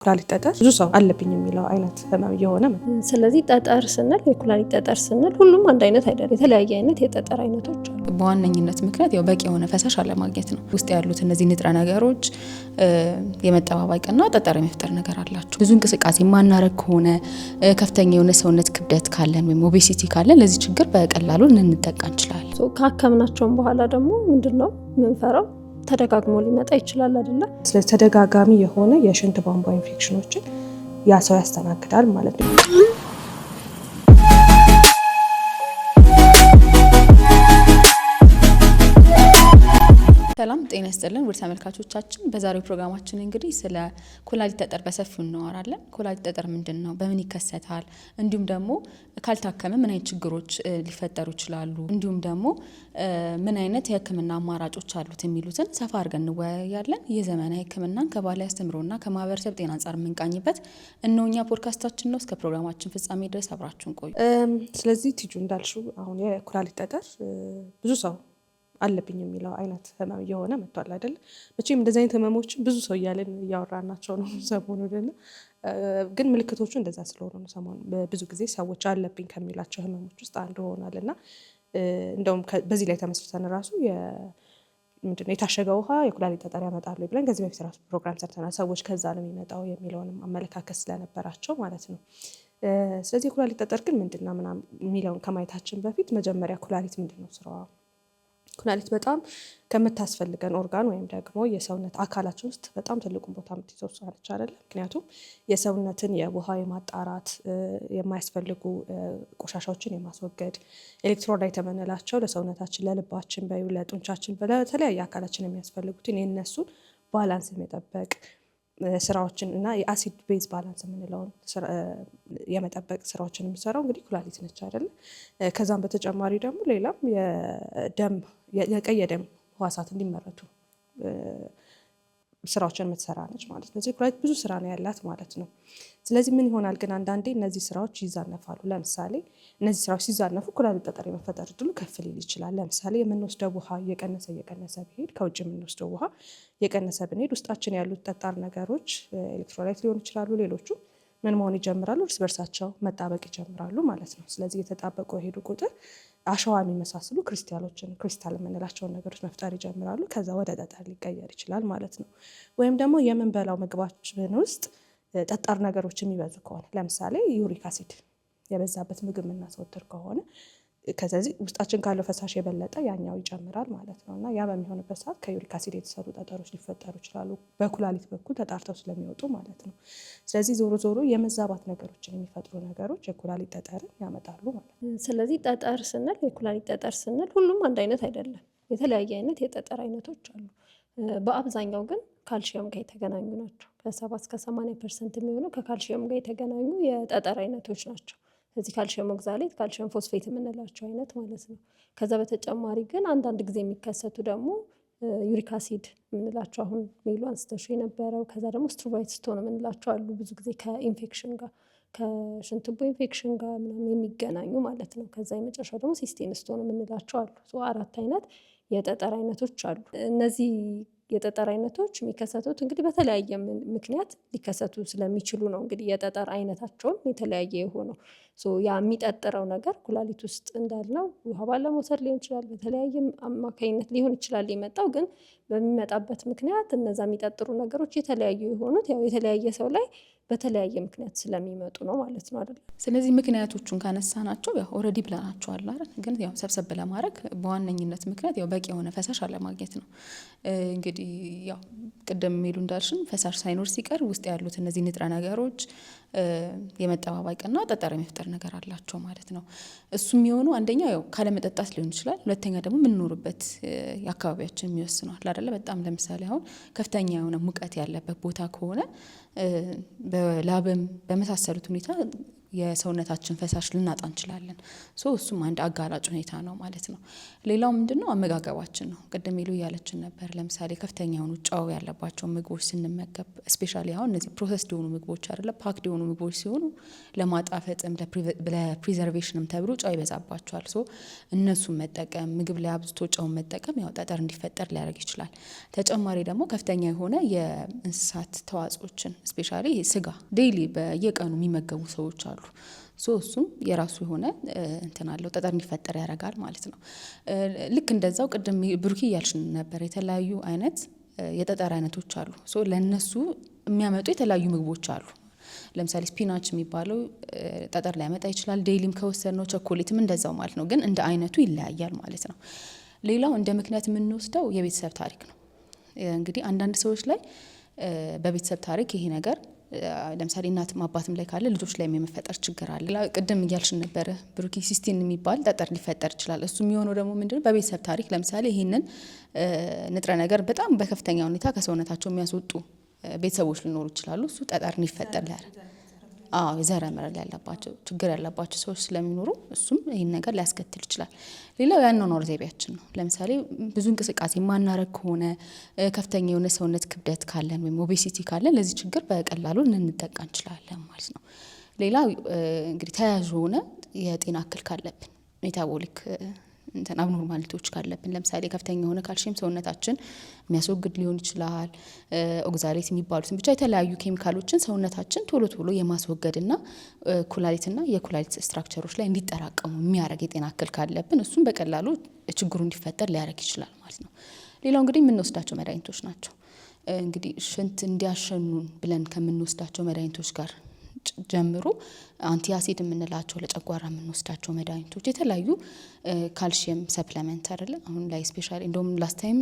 ኩላሊት ጠጠር ብዙ ሰው አለብኝ የሚለው አይነት ህመም እየሆነ ነው። ስለዚህ ጠጠር ስንል የኩላሊት ጠጠር ስንል ሁሉም አንድ አይነት አይደለም። የተለያየ አይነት የጠጠር አይነቶች አሉ። በዋነኝነት ምክንያት ያው በቂ የሆነ ፈሳሽ አለማግኘት ነው። ውስጥ ያሉት እነዚህ ንጥረ ነገሮች የመጠባበቅና ጠጠር የመፍጠር ነገር አላቸው። ብዙ እንቅስቃሴ ማናረግ ከሆነ ከፍተኛ የሆነ ሰውነት ክብደት ካለን ወይም ኦቤሲቲ ካለን ለዚህ ችግር በቀላሉ ልንጠቃ እንችላለን። ካከምናቸውም በኋላ ደግሞ ምንድነው ምንፈራው ተደጋግሞ ሊመጣ ይችላል አይደለ? ስለዚህ ተደጋጋሚ የሆነ የሽንት ቧንቧ ኢንፌክሽኖችን ያ ሰው ያስተናግዳል ማለት ነው። ሰላም ጤና ይስጥልን ውድ ተመልካቾቻችን፣ በዛሬው ፕሮግራማችን እንግዲህ ስለ ኩላሊት ጠጠር በሰፊው እናወራለን። ኩላሊት ጠጠር ምንድነው? በምን ይከሰታል? እንዲሁም ደግሞ ካልታከመ ምን አይነት ችግሮች ሊፈጠሩ ይችላሉ? እንዲሁም ደግሞ ምን አይነት የሕክምና አማራጮች አሉት የሚሉትን ሰፋ አድርገን እንወያያለን። የዘመናዊ ሕክምናን ከባህላዊ አስተምሮና ከማህበረሰብ ጤና አንጻር የምንቃኝበት እነኛ ፖድካስታችን ነው። እስከ ፕሮግራማችን ፍጻሜ ድረስ አብራችሁን ቆዩ። ስለዚህ ቲጁ እንዳልሽው አሁን የኩላሊት ጠጠር ብዙ ሰው አለብኝ የሚለው አይነት ህመም እየሆነ መጥቷል አይደል? መቼም እንደዚህ አይነት ህመሞችን ብዙ ሰው እያለን እያወራናቸው ነው ሰሞኑን አይደል? ግን ምልክቶቹ እንደዛ ስለሆኑ ነው ሰሞኑን ብዙ ጊዜ ሰዎች አለብኝ ከሚላቸው ህመሞች ውስጥ አንዱ ሆኗልና እንደውም በዚህ ላይ ተመስርተን ራሱ ምንድነው የታሸገ ውሃ የኩላሊት ጠጠር ያመጣሉ ብለን ከዚህ በፊት ራሱ ፕሮግራም ሰርተናል። ሰዎች ከዛ ነው የሚመጣው የሚለውንም አመለካከት ስለነበራቸው ማለት ነው። ስለዚህ የኩላሊት ጠጠር ግን ምንድነው ምናምን የሚለውን ከማየታችን በፊት መጀመሪያ ኩላሊት ምንድነው ስራዋ? ኩላሊት በጣም ከምታስፈልገን ኦርጋን ወይም ደግሞ የሰውነት አካላችን ውስጥ በጣም ትልቁን ቦታ የምትይዘው እሷ ነች አይደለ? ምክንያቱም የሰውነትን የውሃ የማጣራት የማያስፈልጉ ቆሻሻዎችን የማስወገድ ኤሌክትሮላይት የምንላቸው ለሰውነታችን ለልባችን፣ ለጡንቻችን፣ ለተለያየ አካላችን የሚያስፈልጉትን የእነሱን ባላንስ የመጠበቅ ስራዎችን እና የአሲድ ቤዝ ባላንስ የምንለውን የመጠበቅ ስራዎችን የሚሰራው እንግዲህ ኩላሊት ነች አይደለ? ከዛም በተጨማሪ ደግሞ ሌላም የቀይ የደም ህዋሳት እንዲመረቱ ስራዎችን የምትሰራ ነች ማለት ነው። ስለዚህ ኩላሊት ብዙ ስራ ነው ያላት ማለት ነው። ስለዚህ ምን ይሆናል ግን አንዳንዴ እነዚህ ስራዎች ይዛነፋሉ። ለምሳሌ እነዚህ ስራዎች ሲዛነፉ ኩላሊት ጠጠር የመፈጠር እድሉ ከፍ ሊል ይችላል። ለምሳሌ የምንወስደው ውሃ እየቀነሰ ቢሄድ፣ ከውጭ የምንወስደው ውሃ እየቀነሰ ብንሄድ ውስጣችን ያሉት ጠጣር ነገሮች ኤሌክትሮላይት ሊሆኑ ይችላሉ። ሌሎቹ ምን መሆን ይጀምራሉ? እርስ በርሳቸው መጣበቅ ይጀምራሉ ማለት ነው። ስለዚህ የተጣበቁ የሄዱ ቁጥር አሸዋ የሚመሳስሉ ክሪስታል የምንላቸውን ነገሮች መፍጠር ይጀምራሉ። ከዛ ወደ ጠጠር ሊቀየር ይችላል ማለት ነው። ወይም ደግሞ የምንበላው ምግባችን ውስጥ ጠጣር ነገሮች የሚበዙ ከሆነ ለምሳሌ ዩሪክ አሲድ የበዛበት ምግብ የምናዘወትር ከሆነ ከዚህ ውስጣችን ካለው ፈሳሽ የበለጠ ያኛው ይጨምራል ማለት ነው። እና ያ በሚሆንበት ሰዓት ከዩሪክ አሲድ የተሰሩ ጠጠሮች ሊፈጠሩ ይችላሉ፣ በኩላሊት በኩል ተጣርተው ስለሚወጡ ማለት ነው። ስለዚህ ዞሮ ዞሮ የመዛባት ነገሮችን የሚፈጥሩ ነገሮች የኩላሊት ጠጠርን ያመጣሉ ማለት ነው። ስለዚህ ጠጠር ስንል የኩላሊት ጠጠር ስንል ሁሉም አንድ አይነት አይደለም። የተለያየ አይነት የጠጠር አይነቶች አሉ። በአብዛኛው ግን ካልሽየም ጋር የተገናኙ ናቸው። ከ70 እስከ 80% የሚሆነው ከካልሽየም ጋር የተገናኙ የጠጠር አይነቶች ናቸው። እዚህ ካልሽየም ኦክዛሌት፣ ካልሽየም ፎስፌት የምንላቸው አይነት ማለት ነው። ከዛ በተጨማሪ ግን አንዳንድ ጊዜ የሚከሰቱ ደግሞ ዩሪክ አሲድ የምንላቸው አሁን ሜሉ አንስተሽ የነበረው፣ ከዛ ደግሞ ስትሮባይት ስቶን የምንላቸው አሉ። ብዙ ጊዜ ከኢንፌክሽን ጋር ከሽንት ቱቦ ኢንፌክሽን ጋር ምናምን የሚገናኙ ማለት ነው። ከዛ የመጨረሻው ደግሞ ሲስቴም ስቶን የምንላቸው አሉ። 4 አይነት የጠጠር አይነቶች አሉ። እነዚህ የጠጠር አይነቶች የሚከሰቱት እንግዲህ በተለያየ ምክንያት ሊከሰቱ ስለሚችሉ ነው። እንግዲህ የጠጠር አይነታቸውም የተለያየ የሆነው ያ የሚጠጥረው ነገር ኩላሊት ውስጥ እንዳልነው ውሃ ባለመውሰድ ሊሆን ይችላል፣ በተለያየ አማካኝነት ሊሆን ይችላል የመጣው። ግን በሚመጣበት ምክንያት እነዛ የሚጠጥሩ ነገሮች የተለያዩ የሆኑት ያው የተለያየ ሰው ላይ በተለያየ ምክንያት ስለሚመጡ ነው ማለት ነው አይደል? ስለዚህ ምክንያቶቹን ካነሳናቸው ያው ኦልሬዲ ብለናቸዋል አይደል? ግን ያው ሰብሰብ ለማድረግ በዋነኝነት ምክንያት ያው በቂ የሆነ ፈሳሽ አለማግኘት ነው። እንግዲህ ያው ቅድም ሜሉ እንዳልሽን ፈሳሽ ሳይኖር ሲቀር ውስጥ ያሉት እነዚህ ንጥረ ነገሮች የመጠባበቅና ጠጠር የመፍጠር ነገር አላቸው ማለት ነው። እሱ የሚሆኑ አንደኛ ያው ካለመጠጣት ሊሆን ይችላል። ሁለተኛ ደግሞ የምንኖርበት የአካባቢያችን የሚወስነዋል አይደለ? በጣም ለምሳሌ አሁን ከፍተኛ የሆነ ሙቀት ያለበት ቦታ ከሆነ በላብም በመሳሰሉት ሁኔታ የሰውነታችን ፈሳሽ ልናጣ እንችላለን። እሱም አንድ አጋላጭ ሁኔታ ነው ማለት ነው። ሌላው ምንድነው አመጋገባችን ነው። ቅድም ሄሉ እያለችን ነበር። ለምሳሌ ከፍተኛ የሆኑ ጨው ያለባቸው ምግቦች ስንመገብ ስፔሻሊ አሁን እነዚህ ፕሮሰስድ የሆኑ ምግቦች አይደለ ፓክድ የሆኑ ምግቦች ሲሆኑ ለማጣፈጥም ለፕሪዘርቬሽንም ተብሎ ጨው ይበዛባቸዋል። እነሱን መጠቀም ምግብ ላይ አብዝቶ ጨውን መጠቀም ያው ጠጠር እንዲፈጠር ሊያደርግ ይችላል። ተጨማሪ ደግሞ ከፍተኛ የሆነ የእንስሳት ተዋጽኦችን ስፔሻሊ ስጋ ዴይሊ በየቀኑ የሚመገቡ ሰዎች አሉ። እሱም የራሱ የሆነ እንትን አለው ጠጠር እንዲፈጠር ያደርጋል ማለት ነው። ልክ እንደዛው ቅድም ብሩኪ እያልሽን ነበር የተለያዩ አይነት የጠጠር አይነቶች አሉ። ለእነሱ የሚያመጡ የተለያዩ ምግቦች አሉ። ለምሳሌ ስፒናች የሚባለው ጠጠር ሊያመጣ ይችላል። ዴይሊም ከወሰድነው ቸኮሌትም እንደዛው ማለት ነው። ግን እንደ አይነቱ ይለያያል ማለት ነው። ሌላው እንደ ምክንያት የምንወስደው የቤተሰብ ታሪክ ነው። እንግዲህ አንዳንድ ሰዎች ላይ በቤተሰብ ታሪክ ይሄ ነገር ለምሳሌ እናትም አባትም ላይ ካለ ልጆች ላይ የመፈጠር ችግር አለ። ቅድም እያልሽን ነበረ ብሩኪ ሲስቲን የሚባል ጠጠር ሊፈጠር ይችላል። እሱ የሚሆነው ደግሞ ምንድነው በቤተሰብ ታሪክ ለምሳሌ ይህንን ንጥረ ነገር በጣም በከፍተኛ ሁኔታ ከሰውነታቸው የሚያስወጡ ቤተሰቦች ሊኖሩ ይችላሉ። እሱ ጠጠር እንዲፈጠር የዘረመል ያለባቸው ችግር ያለባቸው ሰዎች ስለሚኖሩ እሱም ይህን ነገር ሊያስከትል ይችላል። ሌላው የአኗኗር ዘይቤያችን ነው። ለምሳሌ ብዙ እንቅስቃሴ ማናረግ ከሆነ ከፍተኛ የሆነ ሰውነት ክብደት ካለን ወይም ኦቤሲቲ ካለን ለዚህ ችግር በቀላሉ ልንጠቃ እንችላለን ማለት ነው። ሌላው እንግዲህ ተያያዥ የሆነ የጤና እክል ካለብን ሜታቦሊክ አብኖርማሊቲዎች ካለብን ለምሳሌ ከፍተኛ የሆነ ካልሽየም ሰውነታችን የሚያስወግድ ሊሆን ይችላል። ኦግዛሌት የሚባሉትን ብቻ የተለያዩ ኬሚካሎችን ሰውነታችን ቶሎ ቶሎ የማስወገድና ኩላሊትና የኩላሊት ስትራክቸሮች ላይ እንዲጠራቀሙ የሚያደርግ የጤና እክል ካለብን እሱም በቀላሉ ችግሩ እንዲፈጠር ሊያደርግ ይችላል ማለት ነው። ሌላው እንግዲህ የምንወስዳቸው መድኃኒቶች ናቸው። እንግዲህ ሽንት እንዲያሸኑን ብለን ከምንወስዳቸው መድኃኒቶች ጋር ጀምሮ አንቲአሲድ የምንላቸው ለጨጓራ የምንወስዳቸው መድኃኒቶች የተለያዩ ካልሽየም ሰፕሊመንት አይደለ አሁን ላይ ስፔሻሊ እንደውም ላስት ታይም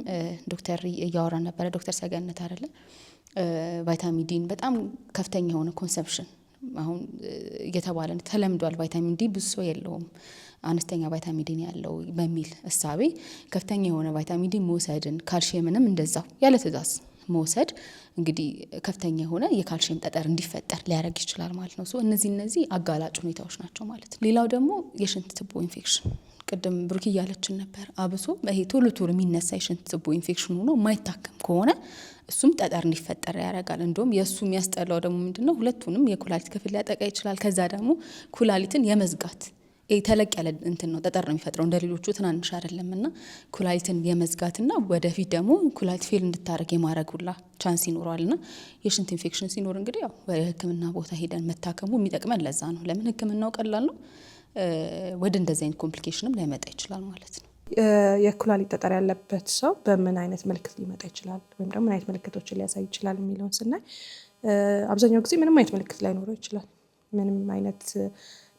ዶክተር እያወራ ነበረ ዶክተር ሰገነት አይደለ ቫይታሚን ዲን በጣም ከፍተኛ የሆነ ኮንሰፕሽን አሁን እየተባለ ተለምዷል። ቫይታሚን ዲ ብዙ ሰው የለውም አነስተኛ ቫይታሚን ዲ ያለው በሚል እሳቤ ከፍተኛ የሆነ ቫይታሚን ዲ መውሰድን ካልሽየምንም እንደዛው ያለ ትእዛዝ መውሰድ እንግዲህ ከፍተኛ የሆነ የካልሽየም ጠጠር እንዲፈጠር ሊያደርግ ይችላል ማለት ነው። እነዚህ አጋላጭ ሁኔታዎች ናቸው ማለት ነው። ሌላው ደግሞ የሽንት ትቦ ኢንፌክሽን ቅድም ብሩኪ እያለችን ነበር። አብሶ ይሄ ቶሎ ቶሎ የሚነሳ የሽንት ትቦ ኢንፌክሽን ሆኖ የማይታከም ከሆነ እሱም ጠጠር እንዲፈጠር ያደርጋል። እንደውም የእሱ የሚያስጠላው ደግሞ ምንድነው ሁለቱንም የኩላሊት ክፍል ሊያጠቃ ይችላል። ከዛ ደግሞ ኩላሊትን የመዝጋት ተለቅ ያለ እንትን ነው ጠጠር ነው የሚፈጥረው እንደ ሌሎቹ ትናንሽ አይደለምና ኩላሊትን የመዝጋትና ወደፊት ደግሞ ኩላሊት ፌል እንድታረግ የማድረግ ሁላ ቻንስ ይኖረዋልና የሽንት ኢንፌክሽን ሲኖር እንግዲህ ያው ወደ ሕክምና ቦታ ሄደን መታከሙ የሚጠቅመን ለዛ ነው። ለምን ሕክምናው ቀላል ነው። ወደ እንደዚህ አይነት ኮምፕሊኬሽንም ላይመጣ ይችላል ማለት ነው። የኩላሊት ጠጠር ያለበት ሰው በምን አይነት ምልክት ሊመጣ ይችላል ወይም ደግሞ ምን አይነት ምልክቶችን ሊያሳይ ይችላል የሚለውን ስናይ አብዛኛው ጊዜ ምንም አይነት ምልክት ላይኖረው ይችላል። ምንም አይነት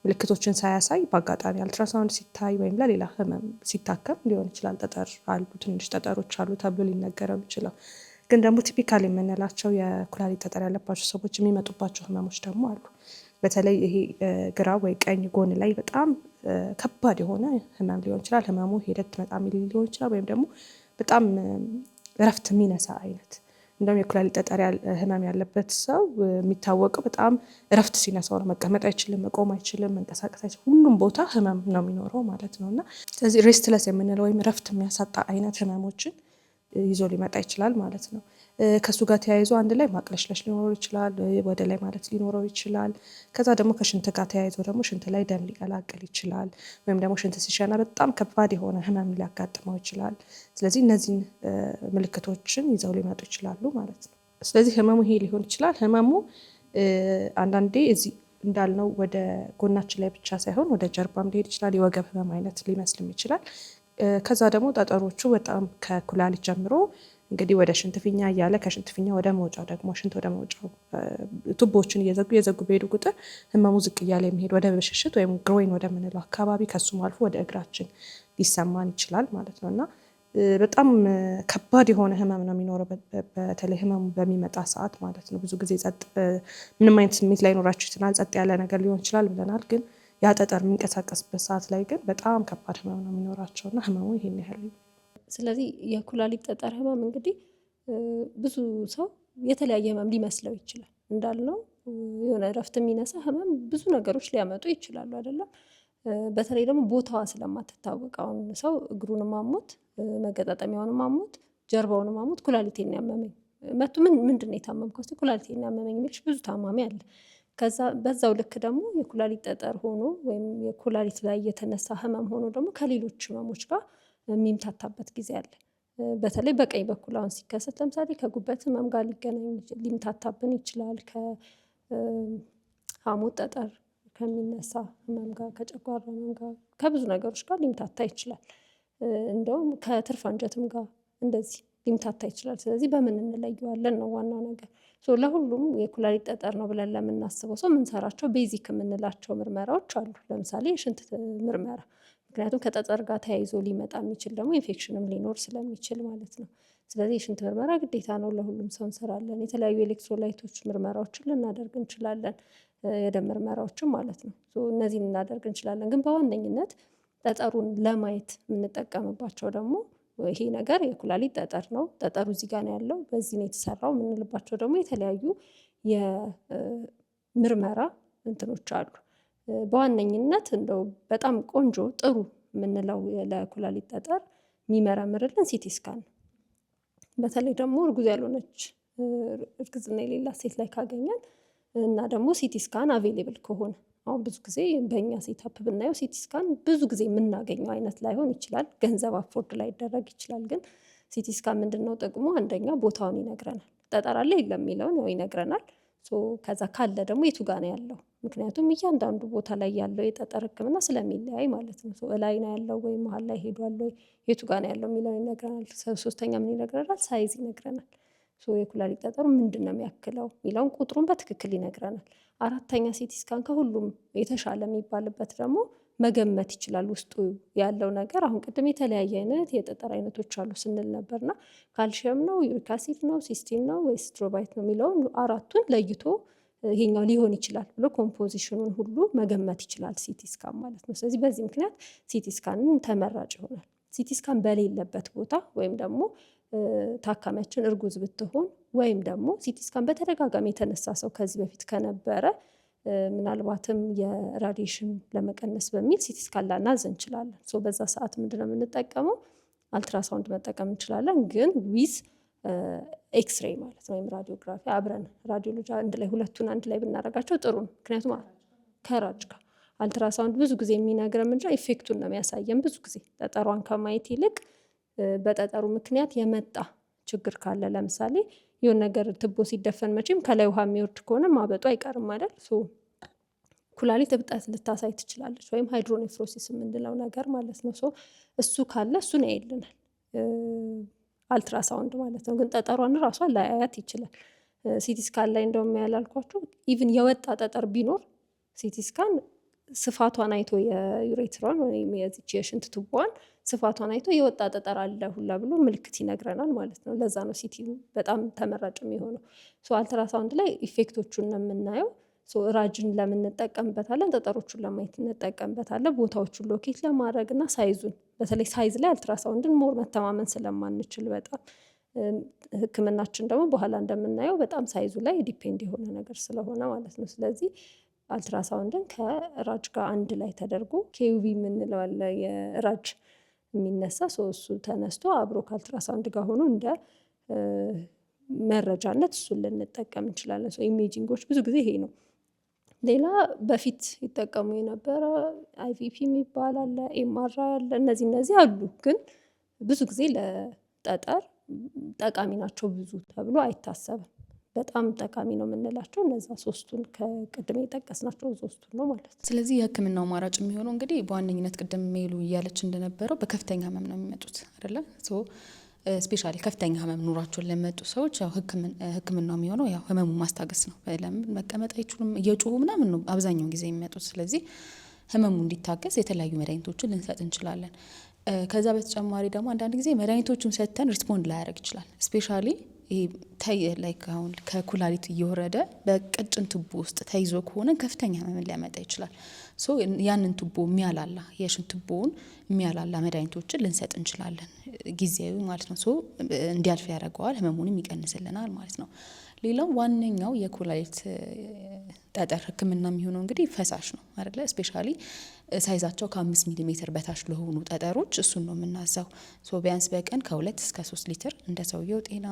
ምልክቶችን ሳያሳይ በአጋጣሚ አልትራሳውንድ ሲታይ ወይም ለሌላ ህመም ሲታከም ሊሆን ይችላል ጠጠር አሉ ትንሽ ጠጠሮች አሉ ተብሎ ሊነገረው ይችላል። ግን ደግሞ ቲፒካል የምንላቸው የኩላሊት ጠጠር ያለባቸው ሰዎች የሚመጡባቸው ህመሞች ደግሞ አሉ። በተለይ ይሄ ግራ ወይ ቀኝ ጎን ላይ በጣም ከባድ የሆነ ህመም ሊሆን ይችላል። ህመሙ ሄደት መጣ ሚል ሊሆን ይችላል። ወይም ደግሞ በጣም እረፍት የሚነሳ አይነት እንደውም የኩላሊት ጠጠር ህመም ያለበት ሰው የሚታወቀው በጣም እረፍት ሲነሳው ነው። መቀመጥ አይችልም፣ መቆም አይችልም፣ መንቀሳቀስ አይችልም። ሁሉም ቦታ ህመም ነው የሚኖረው ማለት ነው። እና ስለዚህ ሬስትለስ የምንለው ወይም እረፍት የሚያሳጣ አይነት ህመሞችን ይዞ ሊመጣ ይችላል ማለት ነው። ከሱ ጋር ተያይዞ አንድ ላይ ማቅለሽለሽ ሊኖረው ይችላል፣ ወደ ላይ ማለት ሊኖረው ይችላል። ከዛ ደግሞ ከሽንት ጋር ተያይዞ ደግሞ ሽንት ላይ ደም ሊቀላቅል ይችላል። ወይም ደግሞ ሽንት ሲሸና በጣም ከባድ የሆነ ህመም ሊያጋጥመው ይችላል። ስለዚህ እነዚህን ምልክቶችን ይዘው ሊመጡ ይችላሉ ማለት ነው። ስለዚህ ህመሙ ይሄ ሊሆን ይችላል። ህመሙ አንዳንዴ እዚህ እንዳልነው ወደ ጎናችን ላይ ብቻ ሳይሆን ወደ ጀርባም ሊሄድ ይችላል። የወገብ ህመም አይነት ሊመስልም ይችላል። ከዛ ደግሞ ጠጠሮቹ በጣም ከኩላሊት ጀምሮ እንግዲህ ወደ ሽንት ፊኛ እያለ ከሽንት ፊኛ ወደ መውጫው ደግሞ ሽንት ወደ መውጫው ቱቦዎችን እየዘጉ በሄዱ ቁጥር ህመሙ ዝቅ እያለ የሚሄድ ወደ ብሽሽት ወይም ግሮይን ወደምንለው አካባቢ ከሱም አልፎ ወደ እግራችን ሊሰማን ይችላል ማለት ነው። እና በጣም ከባድ የሆነ ህመም ነው የሚኖረው በተለይ ህመሙ በሚመጣ ሰዓት ማለት ነው። ብዙ ጊዜ ምንም አይነት ስሜት ላይኖራችሁ ይችላል። ጸጥ ያለ ነገር ሊሆን ይችላል ብለናል። ግን ያ ጠጠር የሚንቀሳቀስበት ሰዓት ላይ ግን በጣም ከባድ ህመም ነው የሚኖራቸውና ህመሙ ይሄን ያህል። ስለዚህ የኩላሊት ጠጠር ህመም እንግዲህ ብዙ ሰው የተለያየ ህመም ሊመስለው ይችላል። እንዳልነው የሆነ እረፍት የሚነሳ ህመም ብዙ ነገሮች ሊያመጡ ይችላሉ አይደለም። በተለይ ደግሞ ቦታዋ ስለማትታወቅ አሁን ሰው እግሩንም አሞት፣ መገጣጠሚያውንም አሞት፣ ጀርባውንም አሞት ኩላሊቴን ያመመኝ መቱ ምንድን ነው የታመምከው እስቲ ኩላሊቴን ያመመኝ የሚልሽ ብዙ ታማሚ አለ። ከዛ በዛው ልክ ደግሞ የኩላሊት ጠጠር ሆኖ ወይም የኩላሊት ላይ የተነሳ ህመም ሆኖ ደግሞ ከሌሎች ህመሞች ጋር የሚምታታበት ጊዜ አለ። በተለይ በቀኝ በኩል አሁን ሲከሰት ለምሳሌ ከጉበት ህመም ጋር ሊምታታብን ይችላል። ከሐሞት ጠጠር ከሚነሳ ህመም ጋር፣ ከጨጓራ ህመም ጋር፣ ከብዙ ነገሮች ጋር ሊምታታ ይችላል። እንደውም ከትርፍ አንጀትም ጋር እንደዚህ ሊምታታ ይችላል። ስለዚህ በምን እንለየዋለን ነው ዋናው ነገር። ለሁሉም የኩላሊት ጠጠር ነው ብለን ለምናስበው ሰው የምንሰራቸው ቤዚክ የምንላቸው ምርመራዎች አሉ። ለምሳሌ የሽንት ምርመራ፣ ምክንያቱም ከጠጠር ጋር ተያይዞ ሊመጣ የሚችል ደግሞ ኢንፌክሽንም ሊኖር ስለሚችል ማለት ነው። ስለዚህ የሽንት ምርመራ ግዴታ ነው፣ ለሁሉም ሰው እንሰራለን። የተለያዩ ኤሌክትሮላይቶች ምርመራዎችን ልናደርግ እንችላለን፣ የደም ምርመራዎችን ማለት ነው። እነዚህን ልናደርግ እንችላለን። ግን በዋነኝነት ጠጠሩን ለማየት የምንጠቀምባቸው ደግሞ ይሄ ነገር የኩላሊት ጠጠር ነው፣ ጠጠሩ እዚህ ጋር ነው ያለው፣ በዚህ ነው የተሰራው የምንልባቸው ደግሞ የተለያዩ የምርመራ እንትኖች አሉ። በዋነኝነት እንደው በጣም ቆንጆ ጥሩ የምንለው ለኩላሊት ጠጠር የሚመረምርልን ሲቲ ስካን ነው። በተለይ ደግሞ እርጉዝ ያልሆነች እርግዝና የሌላት ሴት ላይ ካገኘን እና ደግሞ ሲቲ ስካን አቬሌብል ከሆነ አሁን ብዙ ጊዜ በእኛ ሴታፕ ብናየው ሲቲ ስካን ብዙ ጊዜ የምናገኘው አይነት ላይሆን ይችላል፣ ገንዘብ አፎርድ ላይ ይደረግ ይችላል። ግን ሲቲ ስካን ምንድነው ጥቅሙ? አንደኛ ቦታውን ይነግረናል፣ ጠጠር አለ የለም የሚለውን ያው ይነግረናል። ከዛ ካለ ደግሞ የቱ ጋ ነው ያለው፣ ምክንያቱም እያንዳንዱ ቦታ ላይ ያለው የጠጠር ህክምና ስለሚለያይ ማለት ነው። ላይ ነው ያለው ወይ መሀል ላይ ሄዷል ወይ የቱ ጋ ነው ያለው የሚለውን ይነግረናል። ሶስተኛ ምን ይነግረናል? ሳይዝ ይነግረናል። የኩላሊት ጠጠሩ ምንድን ነው የሚያክለው የሚለውን ቁጥሩን በትክክል ይነግረናል። አራተኛ ሲቲ ስካን ከሁሉም የተሻለ የሚባልበት ደግሞ መገመት ይችላል ውስጡ ያለው ነገር። አሁን ቅድም የተለያየ አይነት የጠጠር አይነቶች አሉ ስንል ነበርና ካልሽየም ነው፣ ዩሪክ አሲድ ነው፣ ሲስቲን ነው ወይስ ስትሮባይት ነው የሚለውን አራቱን ለይቶ ይሄኛው ሊሆን ይችላል ብሎ ኮምፖዚሽኑን ሁሉ መገመት ይችላል ሲቲ ስካን ማለት ነው። ስለዚህ በዚህ ምክንያት ሲቲ ስካንን ተመራጭ ይሆናል። ሲቲ ስካን በሌለበት ቦታ ወይም ደግሞ ታካሚያችን እርጉዝ ብትሆን ወይም ደግሞ ሲቲ ስካን በተደጋጋሚ የተነሳ ሰው ከዚህ በፊት ከነበረ ምናልባትም የራዲሽን ለመቀነስ በሚል ሲቲ ስካን ላናዝ እንችላለን። በዛ ሰዓት ምንድነው የምንጠቀመው? አልትራሳውንድ መጠቀም እንችላለን፣ ግን ዊዝ ኤክስሬይ ማለት ነው ወይም ራዲዮግራፊ አብረን ራዲዮሎጂ አንድ ላይ ሁለቱን አንድ ላይ ብናደርጋቸው ጥሩ ነው። ምክንያቱም ከራጅ ጋር አልትራሳውንድ ብዙ ጊዜ የሚነግረን ምንድነው ኢፌክቱን ነው የሚያሳየን። ብዙ ጊዜ ጠጠሯን ከማየት ይልቅ በጠጠሩ ምክንያት የመጣ ችግር ካለ ለምሳሌ የሆነ ነገር ትቦ ሲደፈን መቼም ከላይ ውሃ የሚወርድ ከሆነ ማበጡ አይቀርም አይደል? ኩላሊት እብጠት ልታሳይ ትችላለች፣ ወይም ሃይድሮኔፍሮሲስ የምንለው ነገር ማለት ነው። እሱ ካለ እሱን ያይልናል አልትራሳውንድ ማለት ነው። ግን ጠጠሯን ራሷን ላያያት ይችላል። ሲቲ ስካን ላይ እንደውም ያላልኳቸው ኢቭን የወጣ ጠጠር ቢኖር ሲቲ ስካን ስፋቷን አይቶ የዩሬትሯን ወይም የዚች የሽንት ቱቦዋን ስፋቷን አይቶ የወጣ ጠጠር አለ ሁላ ብሎ ምልክት ይነግረናል ማለት ነው። ለዛ ነው ሲቲ በጣም ተመራጭ የሚሆነው። አልትራሳውንድ ላይ ኢፌክቶቹን ነው የምናየው። ራጅን ለምን እንጠቀምበታለን? ጠጠሮቹን ለማየት እንጠቀምበታለን፣ ቦታዎቹን ሎኬት ለማድረግ እና ሳይዙን፣ በተለይ ሳይዝ ላይ አልትራሳውንድን ሞር መተማመን ስለማንችል በጣም ህክምናችን ደግሞ በኋላ እንደምናየው በጣም ሳይዙ ላይ ዲፔንድ የሆነ ነገር ስለሆነ ማለት ነው። ስለዚህ አልትራሳውንድን ከራጅ ጋር አንድ ላይ ተደርጎ ኬዩቢ የምንለው አለ የራጅ የሚነሳ እሱ ተነስቶ አብሮ ከአልትራሳውንድ ጋር ሆኖ እንደ መረጃነት እሱን ልንጠቀም እንችላለን። ኢሜጂንጎች ብዙ ጊዜ ይሄ ነው። ሌላ በፊት ይጠቀሙ የነበረ አይቪፒ የሚባል አለ፣ ኤምአርአይ አለ። እነዚህ አሉ፣ ግን ብዙ ጊዜ ለጠጠር ጠቃሚ ናቸው ብዙ ተብሎ አይታሰብም። በጣም ጠቃሚ ነው የምንላቸው እነዛ ሶስቱን ከቅድም የጠቀስናቸው ሶስቱን ነው ማለት ነው። ስለዚህ የህክምናው አማራጭ የሚሆነው እንግዲህ በዋነኝነት ቅድም ሜሉ እያለች እንደነበረው በከፍተኛ ህመም ነው የሚመጡት አይደለ? ስፔሻሊ ከፍተኛ ህመም ኑሯቸውን ለመጡ ሰዎች ያው ህክምናው የሚሆነው ያው ህመሙ ማስታገስ ነው። ለምን መቀመጥ አይችሉም፣ እየጮሁ ምናምን ነው አብዛኛውን ጊዜ የሚመጡት። ስለዚህ ህመሙ እንዲታገስ የተለያዩ መድኃኒቶችን ልንሰጥ እንችላለን። ከዛ በተጨማሪ ደግሞ አንዳንድ ጊዜ መድኃኒቶችን ሰጥተን ሪስፖንድ ላያደርግ ይችላል። ስፔሻሊ አሁን ከኩላሊት እየወረደ በቀጭን ቱቦ ውስጥ ተይዞ ከሆነ ከፍተኛ ህመምን ሊያመጣ ይችላል። ያንን ቱቦ የሚያላላ የሽንት ቱቦውን የሚያላላ መድኃኒቶችን ልንሰጥ እንችላለን፣ ጊዜያዊ ማለት ነው። እንዲያልፍ ያደርገዋል፣ ህመሙንም ይቀንስልናል ማለት ነው። ሌላው ዋነኛው የኩላሊት ጠጠር ህክምና የሚሆነው እንግዲህ ፈሳሽ ነው አይደለ? ስፔሻሊ ሳይዛቸው ከ5 ሚሊ ሜትር በታች ለሆኑ ጠጠሮች እሱን ነው የምናዘው። ቢያንስ በቀን ከ2 እስከ 3 ሊትር እንደ ሰውየው ጤና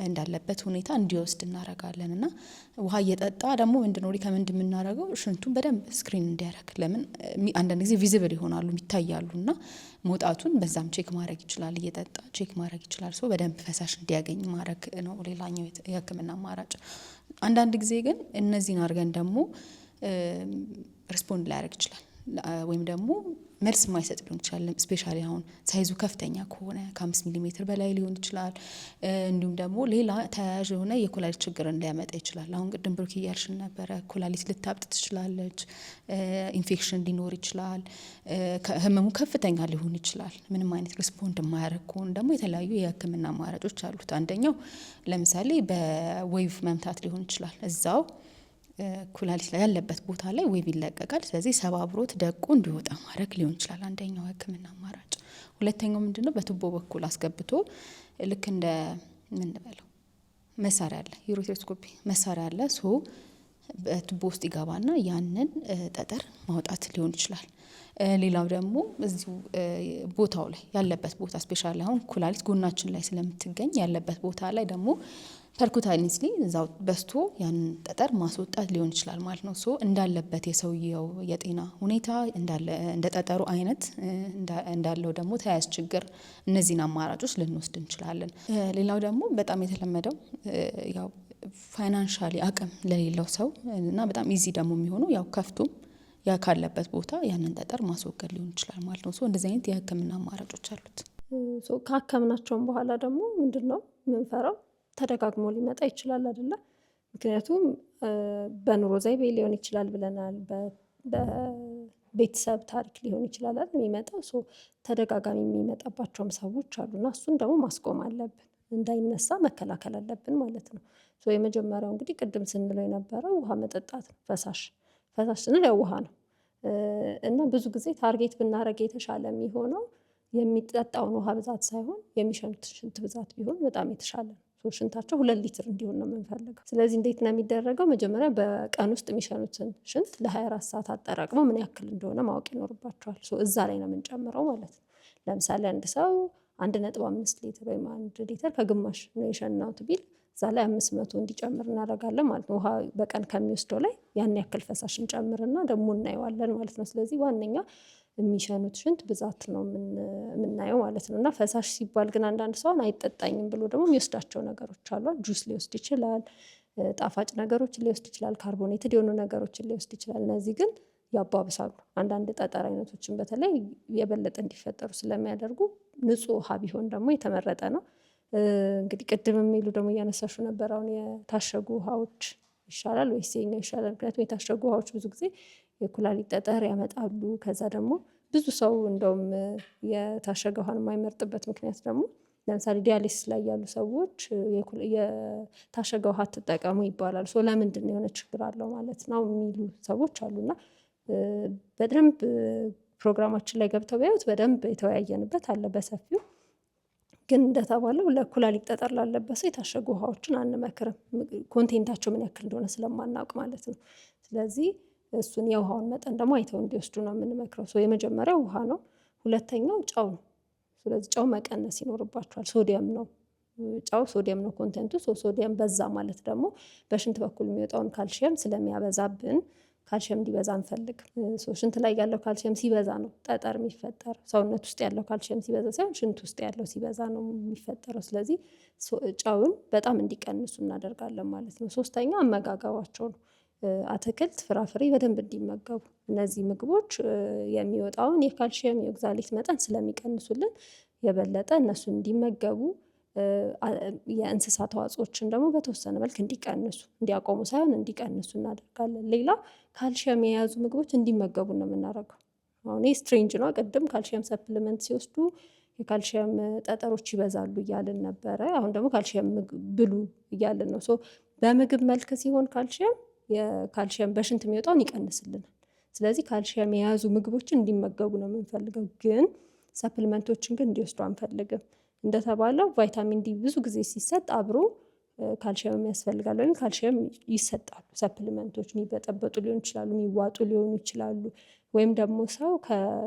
እንዳለበት ሁኔታ እንዲወስድ እናረጋለን። እና ውሃ እየጠጣ ደግሞ ምንድነው ሪከመንድ የምናደርገው ሽንቱን በደንብ ስክሪን እንዲያደርግ። ለምን አንዳንድ ጊዜ ቪዚብል ይሆናሉ ይታያሉ፣ እና መውጣቱን በዛም ቼክ ማድረግ ይችላል። እየጠጣ ቼክ ማድረግ ይችላል። በደንብ ፈሳሽ እንዲያገኝ ማድረግ ነው ሌላኛው የህክምና አማራጭ። አንዳንድ ጊዜ ግን እነዚህን አድርገን ደግሞ ሪስፖንድ ላያደርግ ይችላል፣ ወይም ደግሞ መልስ ማይሰጥ ሊሆን ይችላል። ስፔሻሊ አሁን ሳይዙ ከፍተኛ ከሆነ ከ5 ሚሊ ሜትር በላይ ሊሆን ይችላል። እንዲሁም ደግሞ ሌላ ተያያዥ የሆነ የኩላሊት ችግር እንዳያመጣ ይችላል። አሁን ቅድም ብሩክ እያልሽን ነበረ፣ ኩላሊት ልታብጥ ትችላለች፣ ኢንፌክሽን ሊኖር ይችላል፣ ህመሙ ከፍተኛ ሊሆን ይችላል። ምንም አይነት ሪስፖንድ የማያደርግ ከሆነ ደግሞ የተለያዩ የህክምና አማራጮች አሉት። አንደኛው ለምሳሌ በዌቭ መምታት ሊሆን ይችላል። እዛው ኩላሊት ላይ ያለበት ቦታ ላይ ዌቭ ይለቀቃል። ስለዚህ ሰባብሮት ደቆ እንዲወጣ ማድረግ ሊሆን ይችላል አንደኛው ህክምና አማራጭ። ሁለተኛው ምንድነው በቱቦ በኩል አስገብቶ ልክ እንደ ምን በለው መሳሪያ አለ፣ ዩሮቴሮስኮፒ መሳሪያ አለ። በቱቦ ውስጥ ይገባና ያንን ጠጠር ማውጣት ሊሆን ይችላል። ሌላው ደግሞ እዚሁ ቦታው ላይ ያለበት ቦታ ስፔሻሊ አሁን ኩላሊት ጎናችን ላይ ስለምትገኝ ያለበት ቦታ ላይ ደግሞ ፐርኩታኒስሊ እዛው በስቶ ያንን ጠጠር ማስወጣት ሊሆን ይችላል ማለት ነው። እንዳለበት የሰውየው የጤና ሁኔታ እንደ ጠጠሩ አይነት እንዳለው ደግሞ ተያያዥ ችግር እነዚህን አማራጮች ልንወስድ እንችላለን። ሌላው ደግሞ በጣም የተለመደው ያው ፋይናንሻሊ አቅም ለሌለው ሰው እና በጣም ኢዚ ደግሞ የሚሆነው ያው ከፍቶም ያ ካለበት ቦታ ያንን ጠጠር ማስወገድ ሊሆን ይችላል ማለት ነው። እንደዚህ አይነት የህክምና አማራጮች አሉት። ካከምናቸውም በኋላ ደግሞ ምንድነው የምንፈራው ተደጋግሞ ሊመጣ ይችላል አይደለ? ምክንያቱም በኑሮ ዘይቤ ሊሆን ይችላል ብለናል፣ በቤተሰብ ታሪክ ሊሆን ይችላል አይደል የሚመጣው። ተደጋጋሚ የሚመጣባቸውም ሰዎች አሉና እሱን ደግሞ ማስቆም አለብን፣ እንዳይነሳ መከላከል አለብን ማለት ነው። የመጀመሪያው እንግዲህ ቅድም ስንለው የነበረው ውሃ መጠጣት ነው። ፈሳሽ ስንል ያው ውሃ ነው እና ብዙ ጊዜ ታርጌት ብናደርግ የተሻለ የሚሆነው የሚጠጣውን ውሃ ብዛት ሳይሆን የሚሸኑት ሽንት ብዛት ቢሆን በጣም የተሻለ ነው። ሽንታቸው 2 ሊትር እንዲሆን ነው የምንፈልገው። ስለዚህ እንዴት ነው የሚደረገው? መጀመሪያ በቀን ውስጥ የሚሸኑትን ሽንት ለ24 ሰዓት አጠራቅመው ምን ያክል እንደሆነ ማወቅ ይኖርባቸዋል። እዛ ላይ ነው የምንጨምረው ማለት ነው። ለምሳሌ አንድ ሰው 1.5 ሊትር ወይም 1 ሊትር ከግማሽ ነው የሸናውት ቢል እዛ ላይ 500 እንዲጨምር እናደርጋለን ማለት ነው። ውሃ በቀን ከሚወስደው ላይ ያን ያክል ፈሳሽ እንጨምርና ደግሞ እናየዋለን ማለት ነው። ስለዚህ ዋነኛ የሚሸኑት ሽንት ብዛት ነው የምናየው ማለት ነው። እና ፈሳሽ ሲባል ግን አንዳንድ ሰውን አይጠጣኝም ብሎ ደግሞ የሚወስዳቸው ነገሮች አሉ። ጁስ ሊወስድ ይችላል፣ ጣፋጭ ነገሮችን ሊወስድ ይችላል፣ ካርቦኔትድ የሆኑ ነገሮችን ሊወስድ ይችላል። እነዚህ ግን ያባብሳሉ። አንዳንድ ጠጠር አይነቶችን በተለይ የበለጠ እንዲፈጠሩ ስለሚያደርጉ ንጹህ ውሃ ቢሆን ደግሞ የተመረጠ ነው። እንግዲህ ቅድም የሚሉ ደግሞ እያነሳሹ ነበር፣ አሁን የታሸጉ ውሃዎች ይሻላል ወይስ የኛው ይሻላል? ምክንያቱም የታሸጉ ውሃዎች ብዙ ጊዜ የኩላሊት ጠጠር ያመጣሉ። ከዛ ደግሞ ብዙ ሰው እንደውም የታሸገ ውሃን የማይመርጥበት ምክንያት ደግሞ ለምሳሌ ዲያሊሲስ ላይ ያሉ ሰዎች የታሸገ ውሃ ትጠቀሙ ይባላል። ለምንድን የሆነ ችግር አለው ማለት ነው የሚሉ ሰዎች አሉና በደንብ ፕሮግራማችን ላይ ገብተው ቢያዩት በደንብ የተወያየንበት አለ በሰፊው። ግን እንደተባለው ለኩላሊት ጠጠር ላለበት ሰው የታሸጉ ውሃዎችን አንመክርም፣ ኮንቴንታቸው ምን ያክል እንደሆነ ስለማናውቅ ማለት ነው። ስለዚህ እሱን የውሃውን መጠን ደግሞ አይተው እንዲወስዱ ነው የምንመክረው። የመጀመሪያው ውሃ ነው። ሁለተኛው ጨው ነው። ስለዚህ ጨው መቀነስ ይኖርባቸዋል። ሶዲየም ነው ጨው ሶዲየም ነው ኮንቴንቱ። ሶዲየም በዛ ማለት ደግሞ በሽንት በኩል የሚወጣውን ካልሽየም ስለሚያበዛብን ካልሽየም እንዲበዛ አንፈልግም። ሽንት ላይ ያለው ካልሽየም ሲበዛ ነው ጠጠር የሚፈጠር። ሰውነት ውስጥ ያለው ካልሽየም ሲበዛ ሳይሆን ሽንት ውስጥ ያለው ሲበዛ ነው የሚፈጠረው። ስለዚህ ጨውን በጣም እንዲቀንሱ እናደርጋለን ማለት ነው። ሶስተኛ አመጋገባቸው ነው። አትክልት፣ ፍራፍሬ በደንብ እንዲመገቡ። እነዚህ ምግቦች የሚወጣውን የካልሽየም የኦክዛሌት መጠን ስለሚቀንሱልን የበለጠ እነሱን እንዲመገቡ፣ የእንስሳ ተዋጽኦችን ደግሞ በተወሰነ መልክ እንዲቀንሱ፣ እንዲያቆሙ ሳይሆን እንዲቀንሱ እናደርጋለን። ሌላ ካልሽየም የያዙ ምግቦች እንዲመገቡ ነው የምናደርገው። አሁን ስትሬንጅ ነው። ቅድም ካልሽየም ሰፕሊመንት ሲወስዱ የካልሽየም ጠጠሮች ይበዛሉ እያልን ነበረ። አሁን ደግሞ ካልሽየም ብሉ እያልን ነው። በምግብ መልክ ሲሆን የካልሽየም በሽንት የሚወጣውን ይቀንስልናል። ስለዚህ ካልሽየም የያዙ ምግቦችን እንዲመገቡ ነው የምንፈልገው። ግን ሰፕሊመንቶችን ግን እንዲወስዱ አንፈልግም። እንደተባለው ቫይታሚን ዲ ብዙ ጊዜ ሲሰጥ አብሮ ካልሽየም ያስፈልጋል ወይም ካልሽየም ይሰጣሉ። ሰፕሊመንቶች የሚበጠበጡ ሊሆን ይችላሉ፣ የሚዋጡ ሊሆኑ ይችላሉ። ወይም ደግሞ ሰው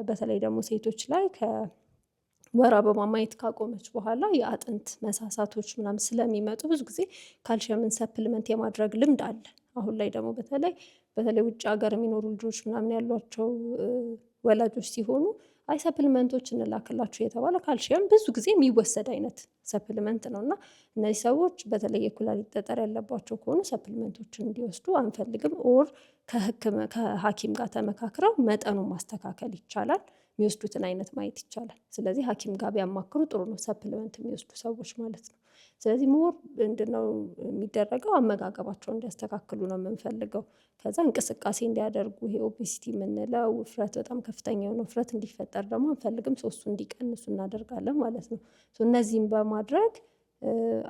በተለይ ደግሞ ሴቶች ላይ ከወር አበባ ማየት ካቆመች በኋላ የአጥንት መሳሳቶች ምናምን ስለሚመጡ ብዙ ጊዜ ካልሽየምን ሰፕሊመንት የማድረግ ልምድ አለ። አሁን ላይ ደግሞ በተለይ ውጭ ሀገር የሚኖሩ ልጆች ምናምን ያሏቸው ወላጆች ሲሆኑ አይ ሰፕሊመንቶች እንላክላችሁ የተባለ ካልሽየም ብዙ ጊዜ የሚወሰድ አይነት ሰፕሊመንት ነው እና እነዚህ ሰዎች በተለይ የኩላሊት ጠጠር ያለባቸው ከሆኑ ሰፕሊመንቶችን እንዲወስዱ አንፈልግም። ኦር ከሐኪም ጋር ተመካክረው መጠኑን ማስተካከል ይቻላል። የሚወስዱትን አይነት ማየት ይቻላል። ስለዚህ ሐኪም ጋር ቢያማክሩ ጥሩ ነው፣ ሰፕሊመንት የሚወስዱ ሰዎች ማለት ነው። ስለዚህ ሞር ምንድነው የሚደረገው? አመጋገባቸውን እንዲያስተካክሉ ነው የምንፈልገው። ከዛ እንቅስቃሴ እንዲያደርጉ፣ ይሄ ኦቤሲቲ የምንለው ውፍረት፣ በጣም ከፍተኛ የሆነ ውፍረት እንዲፈጠር ደግሞ አንፈልግም። ሶስቱ እንዲቀንሱ እናደርጋለን ማለት ነው። እነዚህም በማድረግ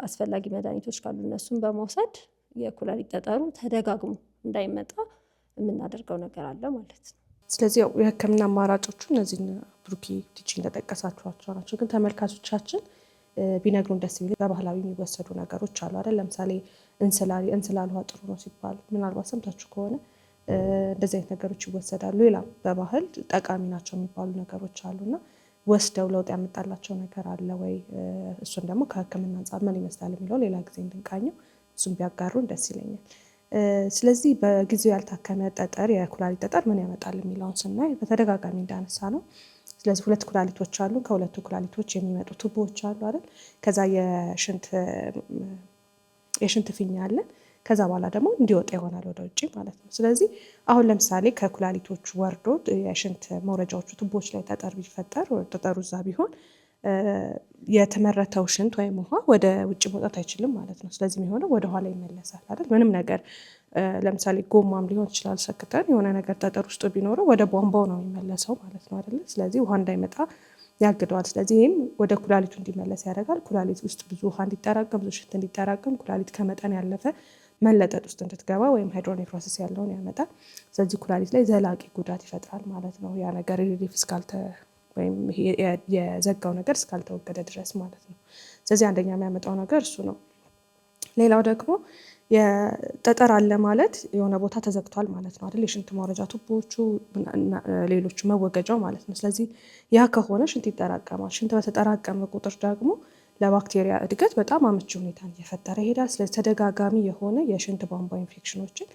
አስፈላጊ መድኃኒቶች ካሉ እነሱን በመውሰድ የኩላሊት ጠጠሩ ተደጋግሞ እንዳይመጣ የምናደርገው ነገር አለ ማለት ነው። ስለዚህ የህክምና አማራጮቹ እነዚህን ብሩኪ ቲቺ እንደጠቀሳችኋቸው ናቸው። ግን ተመልካቾቻችን ቢነግሩን ደስ የሚል በባህላዊ የሚወሰዱ ነገሮች አሉ አይደል? ለምሳሌ እንስላል ውሃ ጥሩ ነው ሲባል ምናልባት ሰምታችሁ ከሆነ እንደዚህ አይነት ነገሮች ይወሰዳሉ። ሌላም በባህል ጠቃሚ ናቸው የሚባሉ ነገሮች አሉና ወስደው ለውጥ ያመጣላቸው ነገር አለ ወይ? እሱን ደግሞ ከህክምና አንጻር ምን ይመስላል የሚለው ሌላ ጊዜ እንድንቃኘው እሱም ቢያጋሩን ደስ ይለኛል። ስለዚህ በጊዜው ያልታከመ ጠጠር የኩላሊት ጠጠር ምን ያመጣል የሚለውን ስናይ በተደጋጋሚ እንዳነሳ ነው። ስለዚህ 2 ኩላሊቶች አሉ። ከሁለቱ ኩላሊቶች የሚመጡ ቱቦዎች አሉ አይደል? ከዛ የሽንት ፊኛ አለን። ከዛ በኋላ ደግሞ እንዲወጣ ይሆናል ወደ ውጭ ማለት ነው። ስለዚህ አሁን ለምሳሌ ከኩላሊቶቹ ወርዶ የሽንት መውረጃዎቹ ቱቦዎች ላይ ጠጠር ቢፈጠር ጠጠሩ እዛ ቢሆን የተመረተው ሽንት ወይም ውሃ ወደ ውጭ መውጣት አይችልም ማለት ነው። ስለዚህ የሚሆነው ወደ ኋላ ይመለሳል አይደል? ምንም ነገር ለምሳሌ ጎማም ሊሆን ይችላል ሰክተን የሆነ ነገር ጠጠር ውስጥ ቢኖረው ወደ ቧንቧው ነው የሚመለሰው ማለት ነው አይደል? ስለዚህ ውሃ እንዳይመጣ ያግደዋል። ስለዚህ ይህም ወደ ኩላሊቱ እንዲመለስ ያደርጋል። ኩላሊት ውስጥ ብዙ ውሃ እንዲጠራቀም፣ ብዙ ሽንት እንዲጠራቀም፣ ኩላሊት ከመጠን ያለፈ መለጠጥ ውስጥ እንድትገባ ወይም ሃይድሮኔፍሮሲስ ያለውን ያመጣል። ስለዚህ ኩላሊት ላይ ዘላቂ ጉዳት ይፈጥራል ማለት ነው። ያ ነገር ሪሊፍ ወይም የዘጋው ነገር እስካልተወገደ ድረስ ማለት ነው። ስለዚህ አንደኛ የሚያመጣው ነገር እሱ ነው። ሌላው ደግሞ የጠጠር አለ ማለት የሆነ ቦታ ተዘግቷል ማለት ነው አይደል? የሽንት መውረጃ ቱቦዎቹ፣ ሌሎቹ መወገጃው ማለት ነው። ስለዚህ ያ ከሆነ ሽንት ይጠራቀማል። ሽንት በተጠራቀመ ቁጥር ደግሞ ለባክቴሪያ እድገት በጣም አመቺ ሁኔታን እየፈጠረ ይሄዳል። ስለዚህ ተደጋጋሚ የሆነ የሽንት ቧንቧ ኢንፌክሽኖችን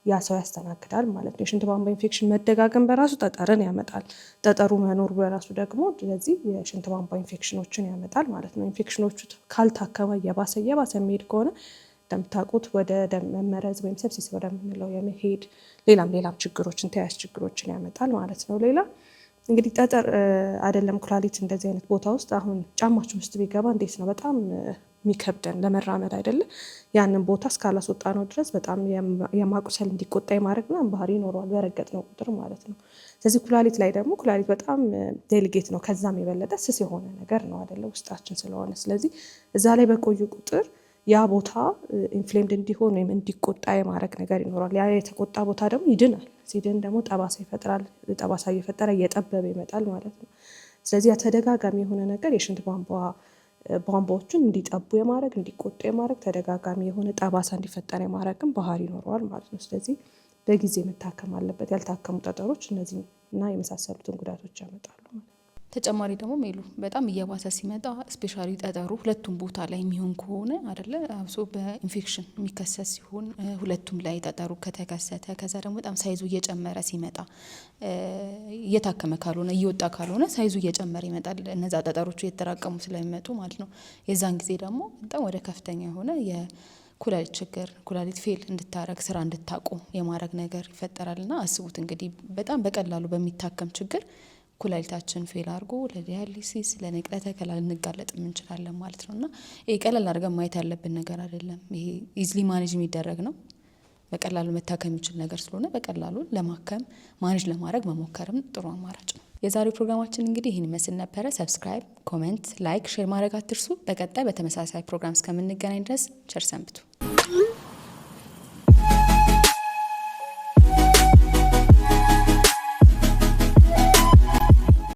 ያ ሰው ያስተናግዳል ማለት ነው። የሽንት ቧንቧ ኢንፌክሽን መደጋገም በራሱ ጠጠርን ያመጣል። ጠጠሩ መኖር በራሱ ደግሞ ስለዚህ የሽንት ቧንቧ ኢንፌክሽኖችን ያመጣል ማለት ነው። ኢንፌክሽኖቹ ካልታከመ የባሰ የሚሄድ ከሆነ እንደምታውቁት ወደ ደም መመረዝ ወይም ሰፕሲስ ወደምንለው የመሄድ ሌላም ችግሮችን ተያያዥ ችግሮችን ያመጣል ማለት ነው። ሌላ እንግዲህ ጠጠር አይደለም ኩላሊት እንደዚህ አይነት ቦታ ውስጥ አሁን ጫማችን ውስጥ ቢገባ እንዴት ነው በጣም የሚከብደን ለመራመድ አይደለም። ያንን ቦታ እስካላስወጣ ነው ድረስ በጣም የማቁሰል እንዲቆጣ የማድረግ ምናምን ባህሪ ይኖረዋል በረገጥ ነው ቁጥር ማለት ነው። ስለዚህ ኩላሊት ላይ ደግሞ ኩላሊት በጣም ዴሊጌት ነው፣ ከዛም የበለጠ ስስ የሆነ ነገር ነው አይደለ ውስጣችን ስለሆነ። ስለዚህ እዛ ላይ በቆዩ ቁጥር ያ ቦታ ኢንፍሌምድ እንዲሆን ወይም እንዲቆጣ የማድረግ ነገር ይኖራል። ያ የተቆጣ ቦታ ደግሞ ይድናል። ሲድን ደግሞ ጠባሳ ይፈጥራል። ጠባሳ እየፈጠረ እየጠበበ ይመጣል ማለት ነው። ስለዚህ ተደጋጋሚ የሆነ ነገር የሽንት ቧንቧዎችን እንዲጠቡ የማድረግ እንዲቆጡ የማድረግ ተደጋጋሚ የሆነ ጠባሳ እንዲፈጠር የማድረግም ባህሪ ይኖረዋል ማለት ነው። ስለዚህ በጊዜ መታከም አለበት። ያልታከሙ ጠጠሮች እነዚህ እና የመሳሰሉትን ጉዳቶች ያመጣሉ ማለት ነው። ተጨማሪ ደግሞ ሜሉ በጣም እየባሰ ሲመጣ ስፔሻሊ ጠጠሩ ሁለቱም ቦታ ላይ የሚሆን ከሆነ አይደለ አብሶ በኢንፌክሽን የሚከሰት ሲሆን ሁለቱም ላይ ጠጠሩ ከተከሰተ ከዛ ደግሞ በጣም ሳይዙ እየጨመረ ሲመጣ እየታከመ ካልሆነ እየወጣ ካልሆነ ሳይዙ እየጨመረ ይመጣል። እነዛ ጠጠሮቹ እየተጠራቀሙ ስለሚመጡ ማለት ነው። የዛን ጊዜ ደግሞ በጣም ወደ ከፍተኛ የሆነ የኩላሊት ችግር ኩላሊት ፌል እንድታረግ ስራ እንድታቆም የማድረግ ነገር ይፈጠራል። እና አስቡት እንግዲህ በጣም በቀላሉ በሚታከም ችግር ኩላሊታችን ፌል አድርጎ ለዲያሊሲስ ለንቅለ ተከላ ልንጋለጥ እንችላለን ማለት ነው። እና ይሄ ቀላል አድርገን ማየት ያለብን ነገር አይደለም። ይሄ ኢዝሊ ማኔጅ የሚደረግ ነው። በቀላሉ መታከም የሚችል ነገር ስለሆነ በቀላሉ ለማከም ማኔጅ ለማድረግ መሞከርም ጥሩ አማራጭ ነው። የዛሬው ፕሮግራማችን እንግዲህ ይህን ይመስል ነበረ። ሰብስክራይብ፣ ኮሜንት፣ ላይክ፣ ሼር ማድረግ አትርሱ። በቀጣይ በተመሳሳይ ፕሮግራም እስከምንገናኝ ድረስ ቸር ሰንብቱ።